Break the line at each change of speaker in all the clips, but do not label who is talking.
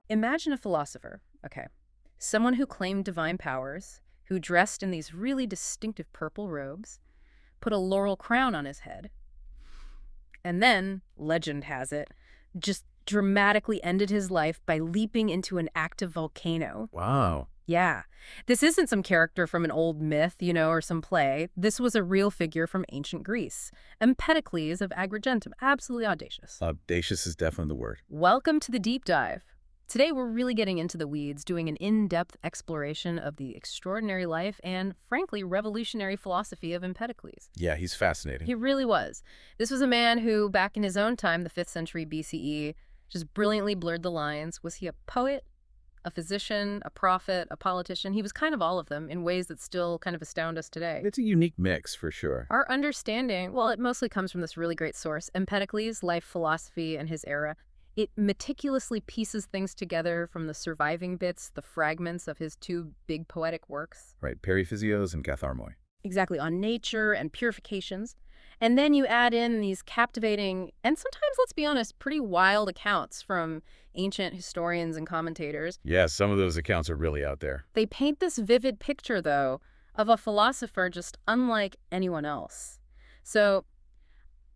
Imagine a philosopher, okay, someone who claimed divine powers, who dressed in these really distinctive purple robes, put a laurel crown on his head, and then, legend has it, just dramatically ended his life by leaping into an active volcano.
Wow.
Yeah. This isn't some character from an old myth, or some play. This was a real figure from ancient Greece. Empedocles of Agrigentum. Absolutely audacious.
Audacious is definitely the word.
Welcome to the deep dive. Today, we're really getting into the weeds, doing an in-depth exploration of the extraordinary life and, frankly, revolutionary philosophy of Empedocles.
Yeah, he's fascinating.
He really was. This was a man who, back in his own time, the 5th century BCE, just brilliantly blurred the lines. Was he a poet, a physician, a prophet, a politician? He was kind of all of them in ways that still kind of astound us today.
It's a unique mix, for sure.
Our understanding, well, it mostly comes from this really great source, Empedocles, Life, Philosophy, and His Era. It meticulously pieces things together from the surviving bits, the fragments of his 2 big poetic works.
Right, Periphysios and Katharmoi.
Exactly, on nature and purifications. And then you add in these captivating, and sometimes, let's be honest, pretty wild accounts from ancient historians and commentators.
Yeah, some of those accounts are really out there.
They paint this vivid picture, though, of a philosopher just unlike anyone else. So,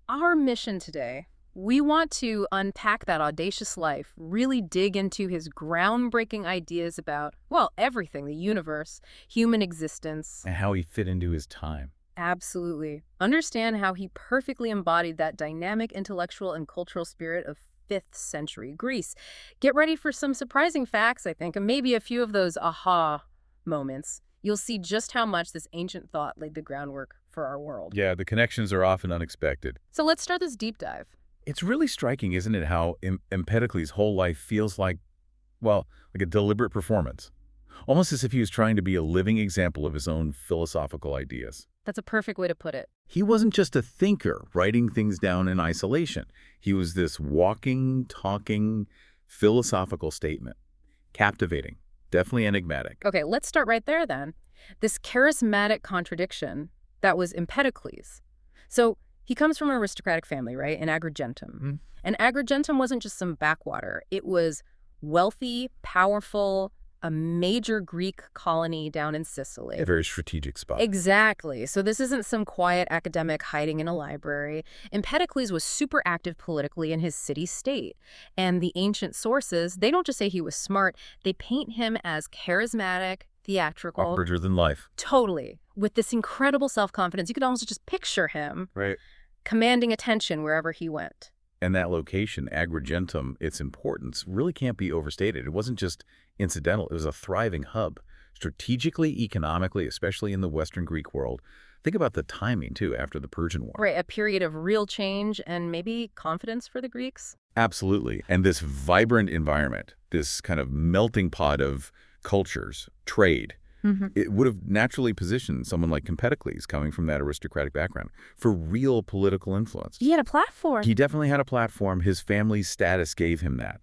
our mission today, we want to unpack that audacious life, really dig into his groundbreaking ideas about, well, everything, the universe, human existence.
And how he fit into his time.
Absolutely. Understand how he perfectly embodied that dynamic intellectual and cultural spirit of 5th century Greece. Get ready for some surprising facts, I think, and maybe a few of those aha moments. You'll see just how much this ancient thought laid the groundwork for our world.
Yeah, the connections are often unexpected.
So let's start this deep dive.
It's really striking, isn't it, how Empedocles' whole life feels like, well, like a deliberate performance. Almost as if he was trying to be a living example of his own philosophical ideas.
That's a perfect way to put it.
He wasn't just a thinker writing things down in isolation. He was this walking, talking, philosophical statement. Captivating, definitely enigmatic.
Okay, let's start right there then. This charismatic contradiction that was Empedocles. So he comes from an aristocratic family, right, in Agrigentum.
Mm-hmm.
And Agrigentum wasn't just some backwater. It was wealthy, powerful, a major Greek colony down in Sicily.
A very strategic spot.
Exactly. So this isn't some quiet academic hiding in a library. Empedocles was super active politically in his city-state. And the ancient sources, they don't just say he was smart, they paint him as charismatic, theatrical.
Larger than life.
Totally. With this incredible self-confidence. You could almost just picture him
Right.
commanding attention wherever he went.
And that location, Agrigentum, its importance really can't be overstated. It wasn't just incidental. It was a thriving hub, strategically, economically, especially in the Western Greek world. Think about the timing, too, after the Persian War.
Right, a period of real change and maybe confidence for the Greeks.
Absolutely. And this vibrant environment, this kind of melting pot of cultures, trade, it would have naturally positioned someone like Empedocles, coming from that aristocratic background, for real political influence.
He had a platform.
He definitely had a platform. His family's status gave him that.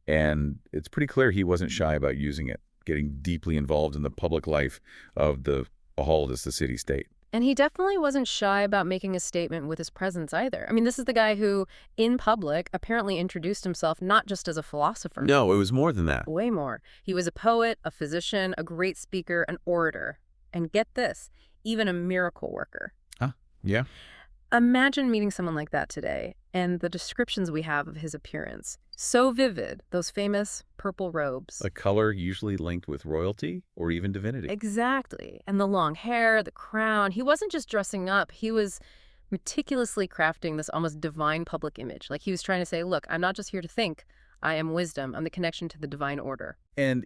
And it's pretty clear he wasn't shy about using it, getting deeply involved in the public life of the Behold, the city-state.
And he definitely wasn't shy about making a statement with his presence either. I mean, this is the guy who, in public, apparently introduced himself not just as a philosopher.
No, it was more than that.
Way more. He was a poet, a physician, a great speaker, an orator. And get this, even a miracle worker.
Huh? Yeah.
Imagine meeting someone like that today, and the descriptions we have of his appearance. So vivid, those famous purple robes.
A color usually linked with royalty or even divinity.
Exactly. And the long hair, the crown. He wasn't just dressing up. He was meticulously crafting this almost divine public image. Like he was trying to say, look, I'm not just here to think. I am wisdom. I'm the connection to the divine order.
And,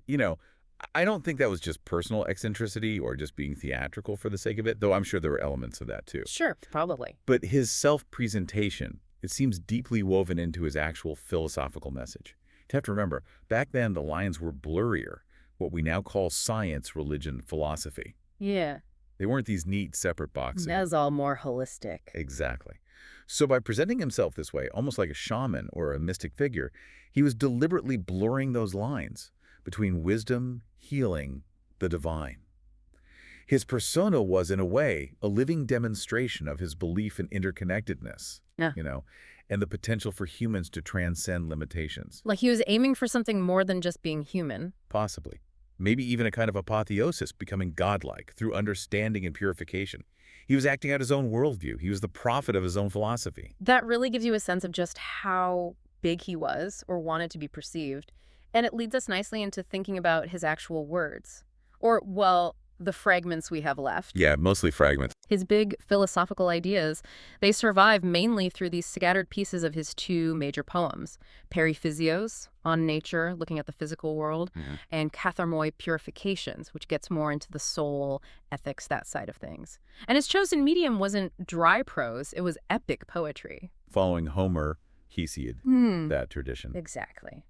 I don't think that was just personal eccentricity or just being theatrical for the sake of it, though I'm sure there were elements of that too.
Sure, probably.
But his self-presentation, it seems deeply woven into his actual philosophical message. You have to remember, back then the lines were blurrier, what we now call science, religion, philosophy.
Yeah.
They weren't these neat separate boxes.
That was all more holistic.
Exactly. So by presenting himself this way, almost like a shaman or a mystic figure, he was deliberately blurring those lines between wisdom, healing, the divine. His persona was, in a way, a living demonstration of his belief in interconnectedness,
Yeah.
and the potential for humans to transcend limitations.
Like he was aiming for something more than just being human.
Possibly. Maybe even a kind of apotheosis, becoming godlike through understanding and purification. He was acting out his own worldview. He was the prophet of his own philosophy.
That really gives you a sense of just how big he was or wanted to be perceived. And it leads us nicely into thinking about his actual words. Or, well, the fragments we have left.
Yeah, mostly fragments.
His big philosophical ideas, they survive mainly through these scattered pieces of his two major poems, Periphysios, on nature, looking at the physical world, and Katharmoi Purifications, which gets more into the soul, ethics, that side of things. And his chosen medium wasn't dry prose, it was epic poetry.
Following Homer, Hesiod, that tradition.
Exactly.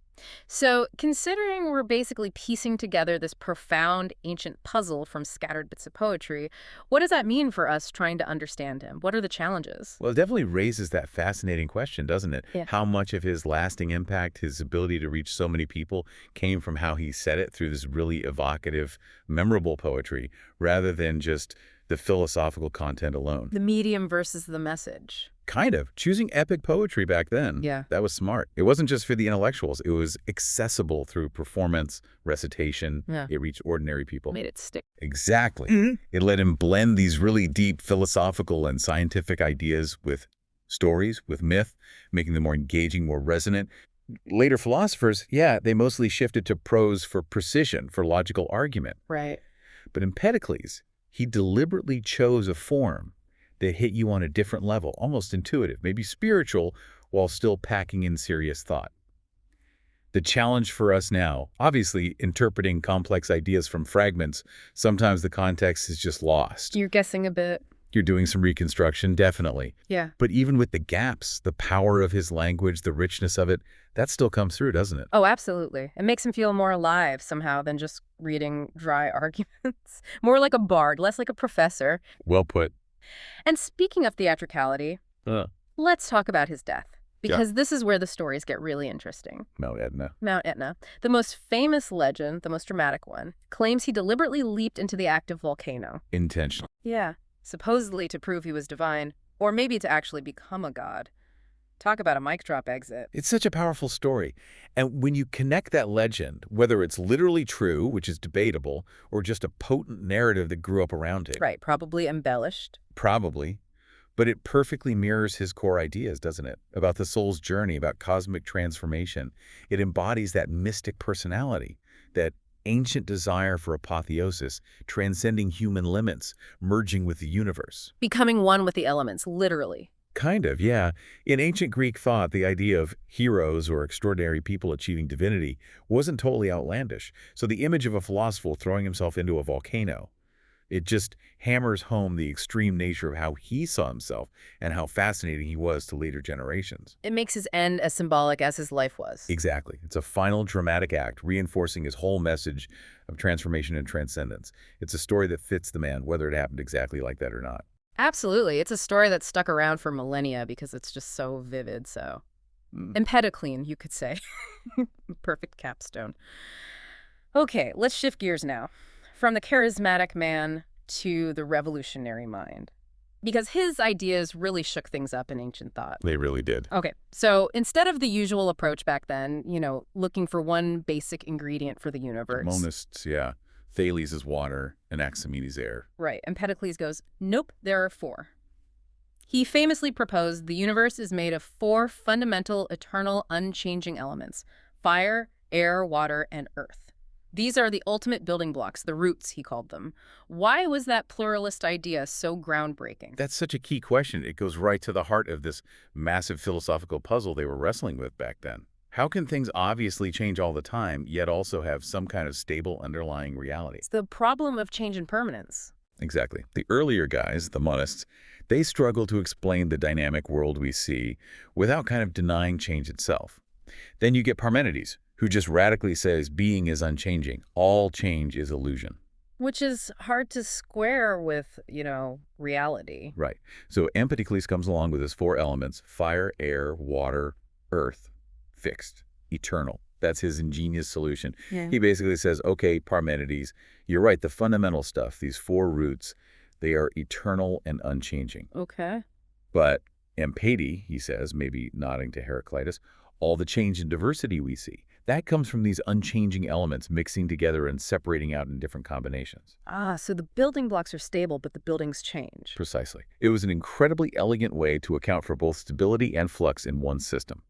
So, considering we're basically piecing together this profound ancient puzzle from scattered bits of poetry, what does that mean for us trying to understand him? What are the challenges?
Well, it definitely raises that fascinating question, doesn't it?
Yeah.
How much of his lasting impact, his ability to reach so many people, came from how he said it through this really evocative, memorable poetry, rather than just the philosophical content alone.
The medium versus the message.
Kind of. Choosing epic poetry back then,
Yeah.
that was smart. It wasn't just for the intellectuals. It was accessible through performance, recitation.
Yeah.
It reached ordinary people.
Made it stick.
Exactly. It let him blend these really deep philosophical and scientific ideas with stories, with myth, making them more engaging, more resonant. Later philosophers, they mostly shifted to prose for precision, for logical argument.
Right.
But Empedocles, he deliberately chose a form that hit you on a different level, almost intuitive, maybe spiritual, while still packing in serious thought. The challenge for us now, obviously interpreting complex ideas from fragments, sometimes the context is just lost.
You're guessing a bit.
You're doing some reconstruction, definitely.
Yeah.
But even with the gaps, the power of his language, the richness of it, that still comes through, doesn't it?
Oh, absolutely. It makes him feel more alive somehow than just reading dry arguments. More like a bard, less like a professor.
Well put.
And speaking of theatricality, let's talk about his death. Because this is where the stories get really interesting.
Mount Etna.
Mount Etna, the most famous legend, the most dramatic one, claims he deliberately leaped into the active volcano.
Intentional.
Yeah. Supposedly to prove he was divine, or maybe to actually become a god. Talk about a mic drop exit.
It's such a powerful story. And when you connect that legend, whether it's literally true, which is debatable, or just a potent narrative that grew up around it.
Right, probably embellished.
Probably. But it perfectly mirrors his core ideas, doesn't it? About the soul's journey, about cosmic transformation. It embodies that mystic personality, that ancient desire for apotheosis, transcending human limits, merging with the universe.
Becoming one with the elements, literally.
Kind of, yeah. In ancient Greek thought, the idea of heroes or extraordinary people achieving divinity wasn't totally outlandish. So the image of a philosopher throwing himself into a volcano, it just hammers home the extreme nature of how he saw himself and how fascinating he was to later generations.
It makes his end as symbolic as his life was.
Exactly. It's a final dramatic act, reinforcing his whole message of transformation and transcendence. It's a story that fits the man, whether it happened exactly like that or not.
Absolutely. It's a story that's stuck around for millennia because it's just so vivid, Empedocles, you could say. Perfect capstone. Okay, let's shift gears now. From the charismatic man to the revolutionary mind. Because his ideas really shook things up in ancient thought.
They really did.
Okay, so instead of the usual approach back then, looking for one basic ingredient for the universe.
Monists, yeah. Thales is water, and Anaximenes air.
Right, Empedocles goes, nope, there are four. He famously proposed the universe is made of four fundamental, eternal, unchanging elements: fire, air, water, and earth. These are the ultimate building blocks, the roots, he called them. Why was that pluralist idea so groundbreaking?
That's such a key question. It goes right to the heart of this massive philosophical puzzle they were wrestling with back then. How can things obviously change all the time, yet also have some kind of stable underlying reality?
It's the problem of change and permanence.
Exactly. The earlier guys, the monists, they struggle to explain the dynamic world we see without kind of denying change itself. Then you get Parmenides, who just radically says being is unchanging. All change is illusion.
Which is hard to square with, reality.
Right. So Empedocles comes along with his four elements: fire, air, water, earth. Fixed, eternal, That's his ingenious solution.
Yeah.
He basically says, okay, Parmenides, you're right, the fundamental stuff, these four roots, they are eternal and unchanging.
Okay.
But Empede, he says, maybe nodding to Heraclitus, all the change and diversity we see, that comes from these unchanging elements mixing together and separating out in different combinations.
Ah, so the building blocks are stable, but the buildings change.
Precisely. It was an incredibly elegant way to account for both stability and flux in one system,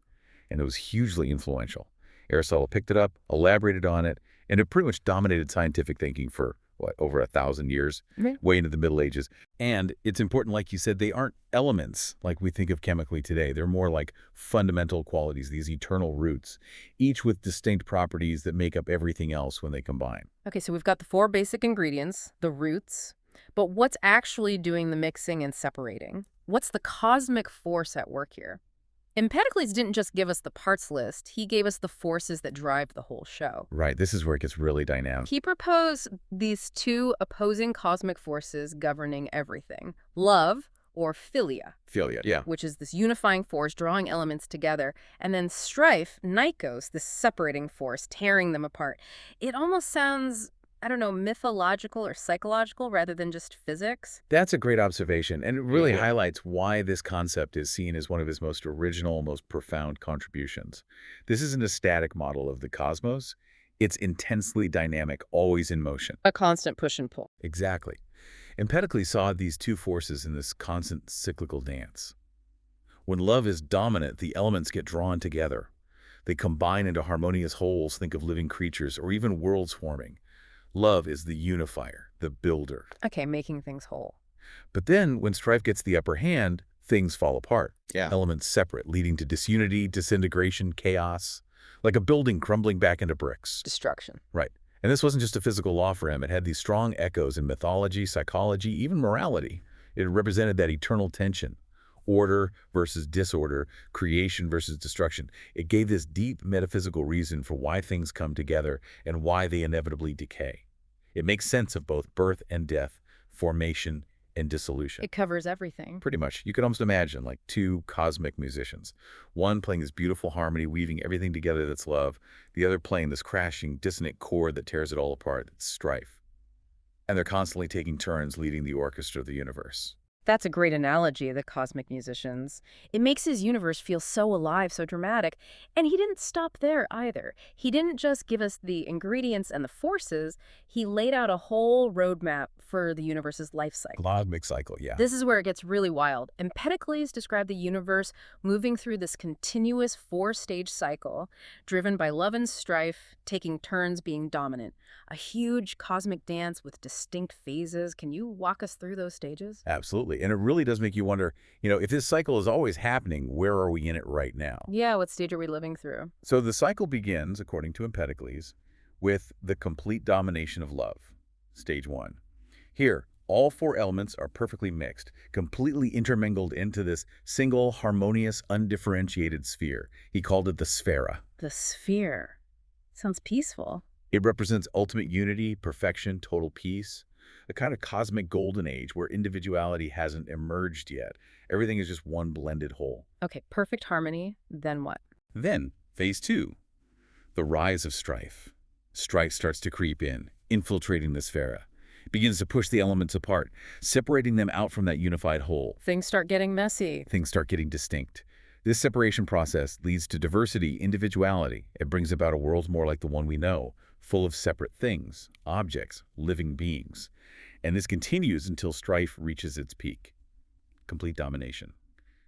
and it was hugely influential. Aristotle picked it up, elaborated on it, and it pretty much dominated scientific thinking for, what, over 1,000 years,
Right.
way into the Middle Ages. And it's important, like you said, they aren't elements like we think of chemically today. They're more like fundamental qualities, these eternal roots, each with distinct properties that make up everything else when they combine.
Okay, so we've got the four basic ingredients, the roots, but what's actually doing the mixing and separating? What's the cosmic force at work here? Empedocles didn't just give us the parts list, he gave us the forces that drive the whole show.
Right, this is where it gets really dynamic.
He proposed these two opposing cosmic forces governing everything. Love, or philia,
Philia, yeah.
which is this unifying force drawing elements together, and then strife, nikos, this separating force, tearing them apart. It almost sounds, I don't know, mythological or psychological rather than just physics.
That's a great observation, and it really
Yeah.
highlights why this concept is seen as one of his most original, most profound contributions. This isn't a static model of the cosmos. It's intensely dynamic, always in motion.
A constant push and pull.
Exactly. Empedocles saw these two forces in this constant cyclical dance. When love is dominant, the elements get drawn together. They combine into harmonious wholes, think of living creatures, or even worlds forming. Love is the unifier, the builder.
Okay, making things whole.
But then, when strife gets the upper hand, things fall apart.
Yeah.
Elements separate, leading to disunity, disintegration, chaos, like a building crumbling back into bricks.
Destruction.
Right. And this wasn't just a physical law for him. It had these strong echoes in mythology, psychology, even morality. It represented that eternal tension, order versus disorder, creation versus destruction. It gave this deep metaphysical reason for why things come together and why they inevitably decay. It makes sense of both birth and death, formation and dissolution.
It covers everything.
Pretty much. You could almost imagine like two cosmic musicians. One playing this beautiful harmony, weaving everything together that's love. The other playing this crashing, dissonant chord that tears it all apart. That's strife. And they're constantly taking turns leading the orchestra of the universe.
That's a great analogy, the cosmic musicians. It makes his universe feel so alive, so dramatic. And he didn't stop there either. He didn't just give us the ingredients and the forces, he laid out a whole roadmap for the universe's life cycle.
Cosmic cycle, yeah.
This is where it gets really wild. Empedocles described the universe moving through this continuous four-stage cycle, driven by love and strife, taking turns being dominant. A huge cosmic dance with distinct phases. Can you walk us through those stages?
Absolutely. And it really does make you wonder, if this cycle is always happening, where are we in it right now?
Yeah, what stage are we living through?
So the cycle begins, according to Empedocles, with the complete domination of love, stage 1. Here, all four elements are perfectly mixed, completely intermingled into this single, harmonious, undifferentiated sphere. He called it the sphera.
The sphere. Sounds peaceful.
It represents ultimate unity, perfection, total peace, a kind of cosmic golden age where individuality hasn't emerged yet. Everything is just one blended whole.
Okay, perfect harmony. Then what?
Then, phase 2, the rise of strife. Strife starts to creep in, infiltrating the sphera. It begins to push the elements apart, separating them out from that unified whole.
Things start getting messy.
Things start getting distinct. This separation process leads to diversity, individuality. It brings about a world more like the one we know, full of separate things, objects, living beings. And this continues until strife reaches its peak. Complete domination.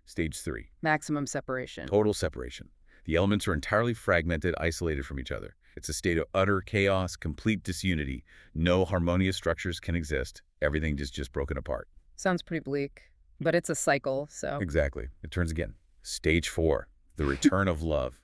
Stage 3,
Maximum separation.
total separation. The elements are entirely fragmented, isolated from each other. It's a state of utter chaos, complete disunity. No harmonious structures can exist. Everything is just broken apart.
Sounds pretty bleak, but it's a cycle, so.
Exactly. It turns again. Stage 4, the return of love.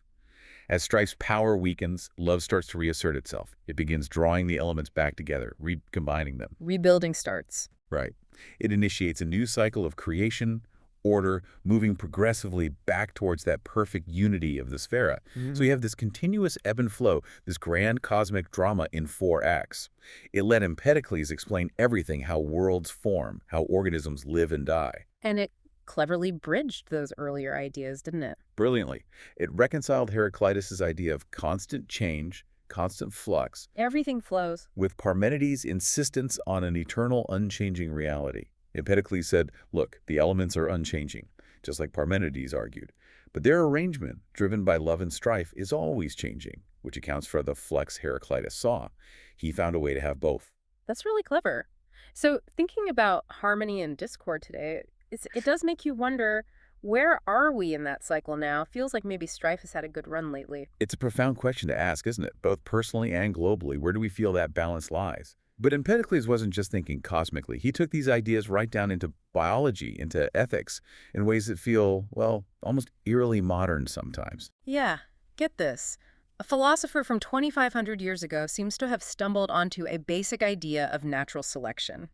As strife's power weakens, love starts to reassert itself. It begins drawing the elements back together, recombining them.
Rebuilding starts.
Right. It initiates a new cycle of creation, order, moving progressively back towards that perfect unity of the sphera. So you have this continuous ebb and flow, this grand cosmic drama in 4 acts. It let Empedocles explain everything, how worlds form, how organisms live and die.
And it cleverly bridged those earlier ideas, didn't it?
Brilliantly. It reconciled Heraclitus' idea of constant change, constant flux,
Everything flows.
with Parmenides' insistence on an eternal, unchanging reality. Empedocles said, look, the elements are unchanging, just like Parmenides argued. But their arrangement, driven by love and strife, is always changing, which accounts for the flux Heraclitus saw. He found a way to have both.
That's really clever. So thinking about harmony and discord today, it does make you wonder, where are we in that cycle now? Feels like maybe strife has had a good run lately.
It's a profound question to ask, isn't it? Both personally and globally, where do we feel that balance lies? But Empedocles wasn't just thinking cosmically. He took these ideas right down into biology, into ethics, in ways that feel, well, almost eerily modern sometimes.
Yeah, get this. A philosopher from 2,500 years ago seems to have stumbled onto a basic idea of natural selection.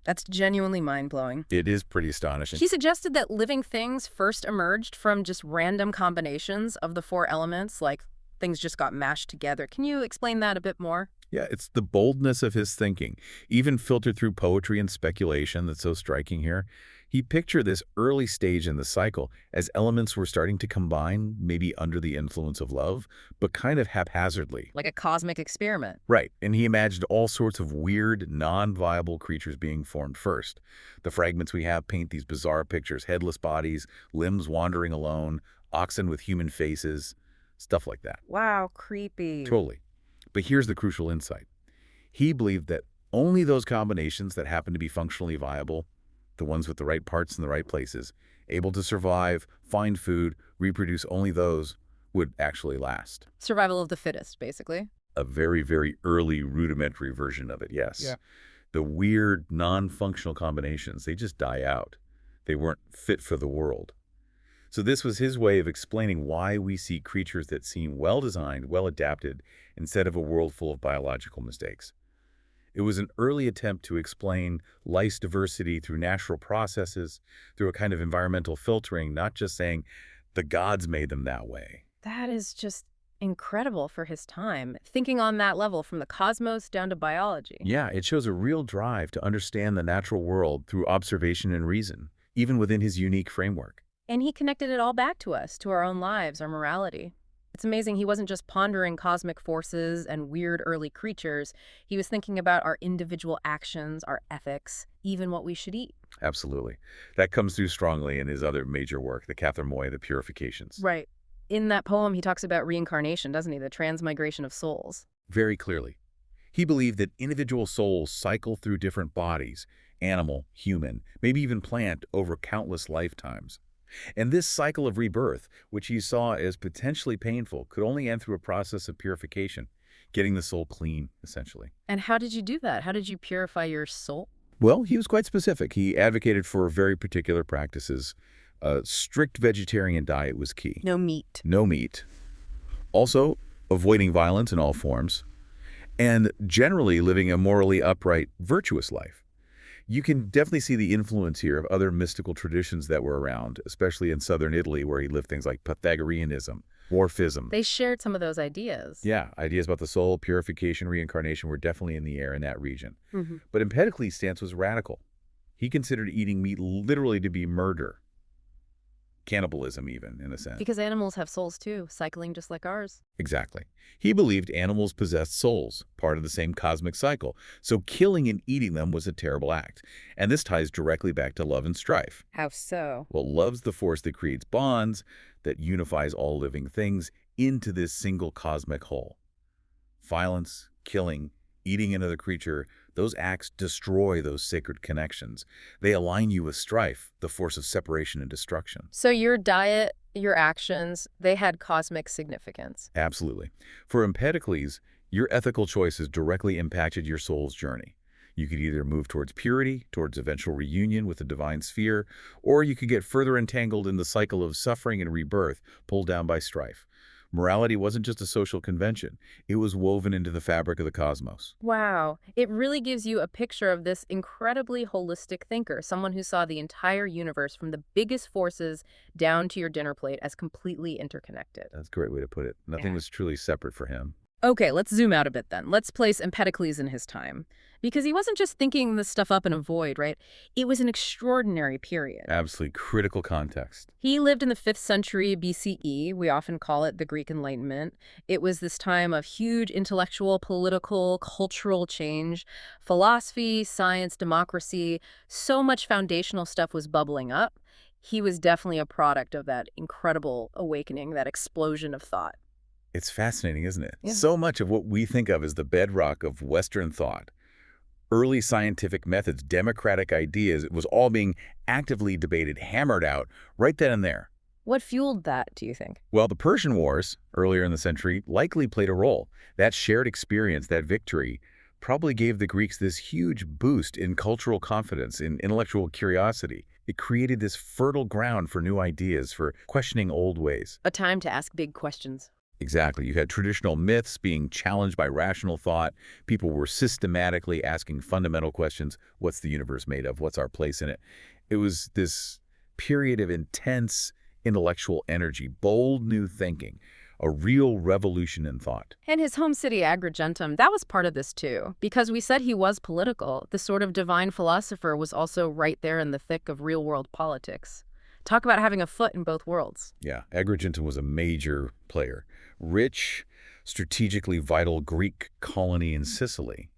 That's genuinely mind-blowing.
It is pretty astonishing.
He suggested that living things first emerged from just random combinations of the four elements, like things just got mashed together. Can you explain that a bit more?
Yeah, it's the boldness of his thinking, even filtered through poetry and speculation, that's so striking here. He pictured this early stage in the cycle as elements were starting to combine, maybe under the influence of love, but kind of haphazardly.
Like a cosmic experiment.
Right, and he imagined all sorts of weird, non-viable creatures being formed first. The fragments we have paint these bizarre pictures: headless bodies, limbs wandering alone, oxen with human faces, stuff like that.
Wow, creepy.
Totally. But here's the crucial insight. He believed that only those combinations that happen to be functionally viable, the ones with the right parts in the right places, able to survive, find food, reproduce, only those would actually last.
Survival of the fittest, basically.
A very, very early rudimentary version of it, yes.
Yeah.
The weird, non-functional combinations, they just die out. They weren't fit for the world. So this was his way of explaining why we see creatures that seem well-designed, well-adapted, instead of a world full of biological mistakes. It was an early attempt to explain life's diversity through natural processes, through a kind of environmental filtering, not just saying the gods made them that way.
That is just incredible for his time, thinking on that level from the cosmos down to biology.
Yeah, it shows a real drive to understand the natural world through observation and reason, even within his unique framework.
And he connected it all back to us, to our own lives, our morality. It's amazing he wasn't just pondering cosmic forces and weird early creatures. He was thinking about our individual actions, our ethics, even what we should eat.
Absolutely. That comes through strongly in his other major work, the Katharmoi, the Purifications.
Right. In that poem, he talks about reincarnation, doesn't he? The transmigration of souls.
Very clearly. He believed that individual souls cycle through different bodies, animal, human, maybe even plant, over countless lifetimes. And this cycle of rebirth, which he saw as potentially painful, could only end through a process of purification, getting the soul clean, essentially.
And how did you do that? How did you purify your soul?
Well, he was quite specific. He advocated for very particular practices. A strict vegetarian diet was key.
No meat.
No meat. Also, avoiding violence in all forms, and generally living a morally upright, virtuous life. You can definitely see the influence here of other mystical traditions that were around, especially in southern Italy, where he lived, things like Pythagoreanism, Orphism.
They shared some of those ideas.
Yeah, ideas about the soul, purification, reincarnation were definitely in the air in that region. But Empedocles' stance was radical. He considered eating meat literally to be murder. Cannibalism even, in a sense.
Because animals have souls too, cycling just like ours.
Exactly. He believed animals possessed souls, part of the same cosmic cycle, so killing and eating them was a terrible act. And this ties directly back to love and strife.
How so?
Well, love's the force that creates bonds, that unifies all living things into this single cosmic whole. Violence, killing, eating another creature, those acts destroy those sacred connections. They align you with strife, the force of separation and destruction.
So your diet, your actions, they had cosmic significance.
Absolutely. For Empedocles, your ethical choices directly impacted your soul's journey. You could either move towards purity, towards eventual reunion with the divine sphere, or you could get further entangled in the cycle of suffering and rebirth, pulled down by strife. Morality wasn't just a social convention. It was woven into the fabric of the cosmos.
Wow. It really gives you a picture of this incredibly holistic thinker, someone who saw the entire universe from the biggest forces down to your dinner plate as completely interconnected.
That's a great way to put it. Nothing
Yeah.
was truly separate for him.
Okay, let's zoom out a bit then. Let's place Empedocles in his time. Because he wasn't just thinking this stuff up in a void, right? It was an extraordinary period.
Absolutely critical context.
He lived in the 5th century BCE. We often call it the Greek Enlightenment. It was this time of huge intellectual, political, cultural change. Philosophy, science, democracy, so much foundational stuff was bubbling up. He was definitely a product of that incredible awakening, that explosion of thought.
It's fascinating, isn't it?
Yeah.
So much of what we think of as the bedrock of Western thought, early scientific methods, democratic ideas, it was all being actively debated, hammered out right then and there.
What fueled that, do you think?
Well, the Persian Wars, earlier in the century, likely played a role. That shared experience, that victory, probably gave the Greeks this huge boost in cultural confidence, in intellectual curiosity. It created this fertile ground for new ideas, for questioning old ways.
A time to ask big questions.
Exactly. You had traditional myths being challenged by rational thought. People were systematically asking fundamental questions. What's the universe made of? What's our place in it? It was this period of intense intellectual energy, bold new thinking, a real revolution in thought.
And his home city, Agrigentum, that was part of this too. Because we said he was political, the sort of divine philosopher was also right there in the thick of real-world politics. Talk about having a foot in both worlds.
Yeah, Agrigentum was a major player. Rich, strategically vital Greek colony in Sicily.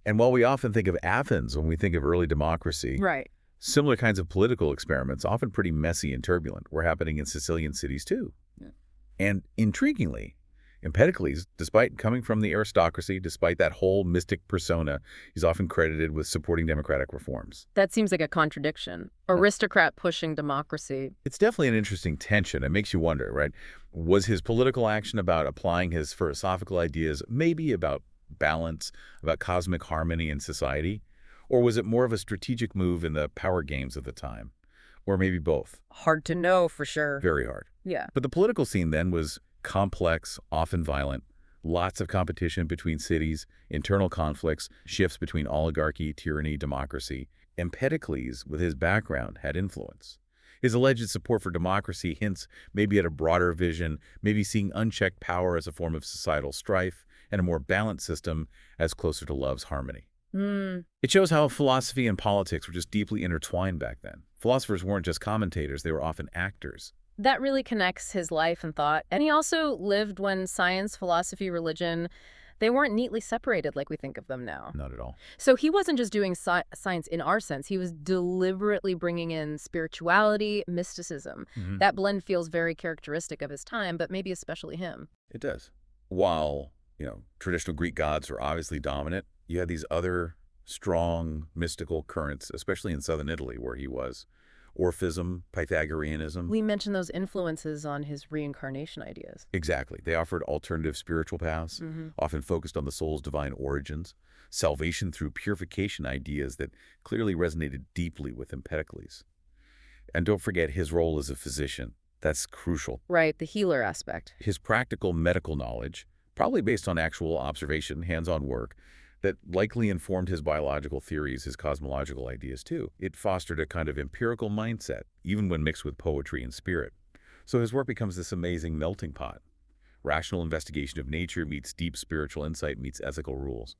And while we often think of Athens when we think of early democracy,
Right.
similar kinds of political experiments, often pretty messy and turbulent, were happening in Sicilian cities too.
Yeah.
And intriguingly, Empedocles, despite coming from the aristocracy, despite that whole mystic persona, he's often credited with supporting democratic reforms.
That seems like a contradiction. Aristocrat pushing democracy.
It's definitely an interesting tension. It makes you wonder, right? Was his political action about applying his philosophical ideas, maybe about balance, about cosmic harmony in society? Or was it more of a strategic move in the power games of the time? Or maybe both?
Hard to know for sure.
Very hard.
Yeah.
But the political scene then was complex, often violent, lots of competition between cities, internal conflicts, shifts between oligarchy, tyranny, democracy. Empedocles, with his background, had influence. His alleged support for democracy hints maybe at a broader vision, maybe seeing unchecked power as a form of societal strife, and a more balanced system as closer to love's harmony. It shows how philosophy and politics were just deeply intertwined back then. Philosophers weren't just commentators, they were often actors.
That really connects his life and thought. And he also lived when science, philosophy, religion, they weren't neatly separated like we think of them now.
Not at all.
So he wasn't just doing science in our sense. He was deliberately bringing in spirituality, mysticism. That blend feels very characteristic of his time, but maybe especially him.
It does. While, traditional Greek gods are obviously dominant, you had these other strong mystical currents, especially in southern Italy where he was. Orphism, Pythagoreanism.
We mentioned those influences on his reincarnation ideas.
Exactly. They offered alternative spiritual paths, often focused on the soul's divine origins, salvation through purification ideas that clearly resonated deeply with Empedocles. And don't forget his role as a physician. That's crucial.
Right, the healer aspect.
His practical medical knowledge, probably based on actual observation, hands-on work, that likely informed his biological theories, his cosmological ideas too. It fostered a kind of empirical mindset, even when mixed with poetry and spirit. So his work becomes this amazing melting pot. Rational investigation of nature meets deep spiritual insight meets ethical rules.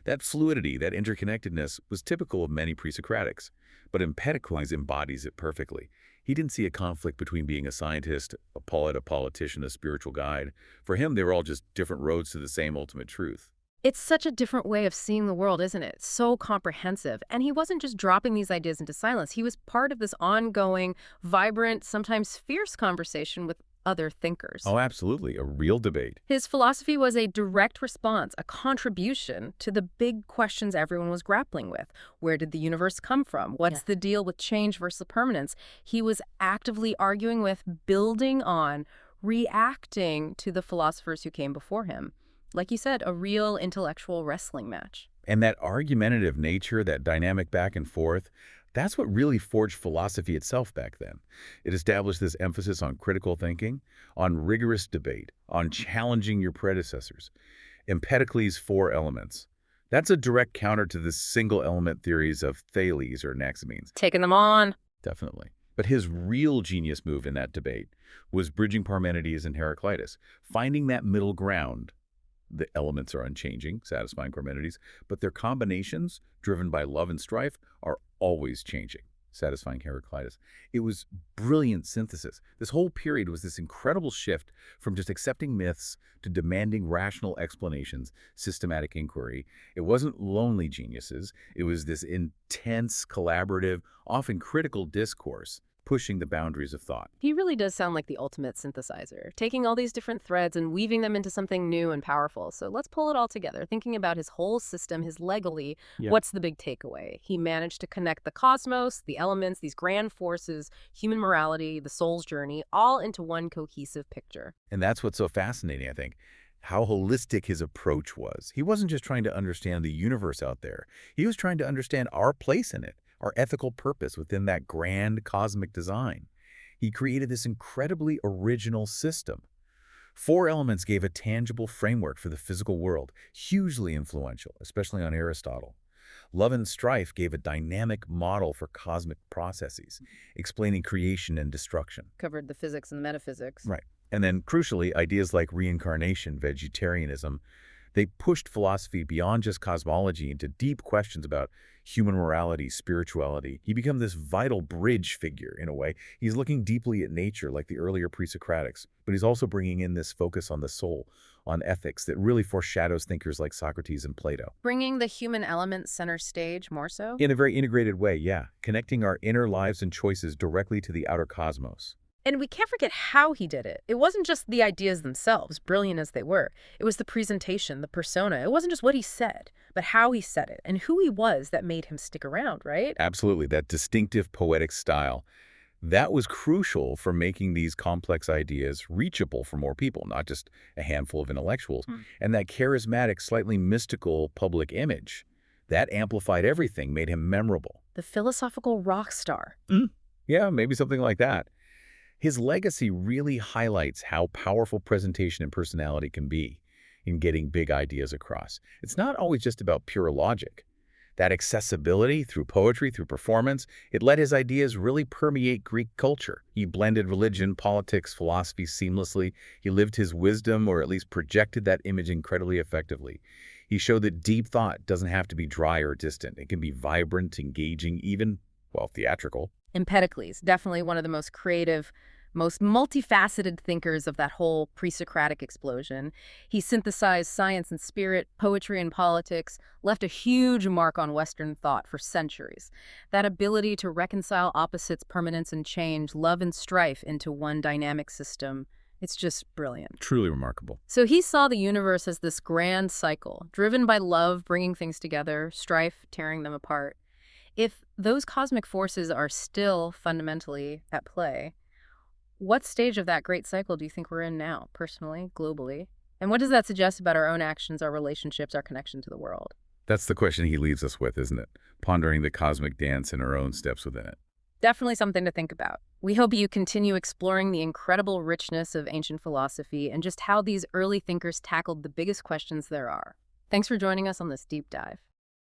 That fluidity, that interconnectedness, was typical of many pre-Socratics, but Empedocles embodies it perfectly. He didn't see a conflict between being a scientist, a poet, a politician, a spiritual guide. For him, they were all just different roads to the same ultimate truth.
It's such a different way of seeing the world, isn't it? So comprehensive. And he wasn't just dropping these ideas into silence. He was part of this ongoing, vibrant, sometimes fierce conversation with other thinkers.
Oh, absolutely. A real debate.
His philosophy was a direct response, a contribution to the big questions everyone was grappling with. Where did the universe come from? What's the deal with change versus permanence? He was actively arguing with, building on, reacting to the philosophers who came before him. Like you said, a real intellectual wrestling match.
And that argumentative nature, that dynamic back and forth, that's what really forged philosophy itself back then. It established this emphasis on critical thinking, on rigorous debate, on challenging your predecessors. Empedocles' 4 elements. That's a direct counter to the single-element theories of Thales or Anaximenes.
Taking them on.
Definitely. But his real genius move in that debate was bridging Parmenides and Heraclitus, finding that middle ground The elements are unchanging, satisfying Parmenides, but their combinations, driven by love and strife, are always changing, satisfying Heraclitus. It was brilliant synthesis. This whole period was this incredible shift from just accepting myths to demanding rational explanations, systematic inquiry. It wasn't lonely geniuses. It was this intense, collaborative, often critical discourse pushing the boundaries of thought.
He really does sound like the ultimate synthesizer, taking all these different threads and weaving them into something new and powerful. So let's pull it all together, thinking about his whole system, his legacy.
Yeah.
What's the big takeaway? He managed to connect the cosmos, the elements, these grand forces, human morality, the soul's journey, all into one cohesive picture.
And that's what's so fascinating, I think, how holistic his approach was. He wasn't just trying to understand the universe out there. He was trying to understand our place in it, our ethical purpose within that grand cosmic design. He created this incredibly original system. 4 elements gave a tangible framework for the physical world, hugely influential, especially on Aristotle. Love and strife gave a dynamic model for cosmic processes, explaining creation and destruction.
Covered the physics and the metaphysics.
Right. And then, crucially, ideas like reincarnation, vegetarianism, they pushed philosophy beyond just cosmology into deep questions about human morality, spirituality. He became this vital bridge figure, in a way. He's looking deeply at nature, like the earlier pre-Socratics, but he's also bringing in this focus on the soul, on ethics, that really foreshadows thinkers like Socrates and Plato.
Bringing the human element center stage more so?
In a very integrated way, yeah, connecting our inner lives and choices directly to the outer cosmos.
And we can't forget how he did it. It wasn't just the ideas themselves, brilliant as they were. It was the presentation, the persona. It wasn't just what he said, but how he said it and who he was that made him stick around, right?
Absolutely, that distinctive poetic style. That was crucial for making these complex ideas reachable for more people, not just a handful of intellectuals. And that charismatic, slightly mystical public image, that amplified everything, made him memorable.
The philosophical rock star.
Yeah, maybe something like that. His legacy really highlights how powerful presentation and personality can be in getting big ideas across. It's not always just about pure logic. That accessibility through poetry, through performance, it let his ideas really permeate Greek culture. He blended religion, politics, philosophy seamlessly. He lived his wisdom, or at least projected that image incredibly effectively. He showed that deep thought doesn't have to be dry or distant. It can be vibrant, engaging, even, well, theatrical.
Empedocles, definitely one of the most creative, most multifaceted thinkers of that whole pre-Socratic explosion. He synthesized science and spirit, poetry and politics, left a huge mark on Western thought for centuries. That ability to reconcile opposites, permanence and change, love and strife into one dynamic system, it's just brilliant.
Truly remarkable.
So he saw the universe as this grand cycle, driven by love bringing things together, strife tearing them apart. If those cosmic forces are still fundamentally at play, what stage of that great cycle do you think we're in now, personally, globally? And what does that suggest about our own actions, our relationships, our connection to the world?
That's the question he leaves us with, isn't it? Pondering the cosmic dance and our own steps within it.
Definitely something to think about. We hope you continue exploring the incredible richness of ancient philosophy and just how these early thinkers tackled the biggest questions there are. Thanks for joining us on this deep dive.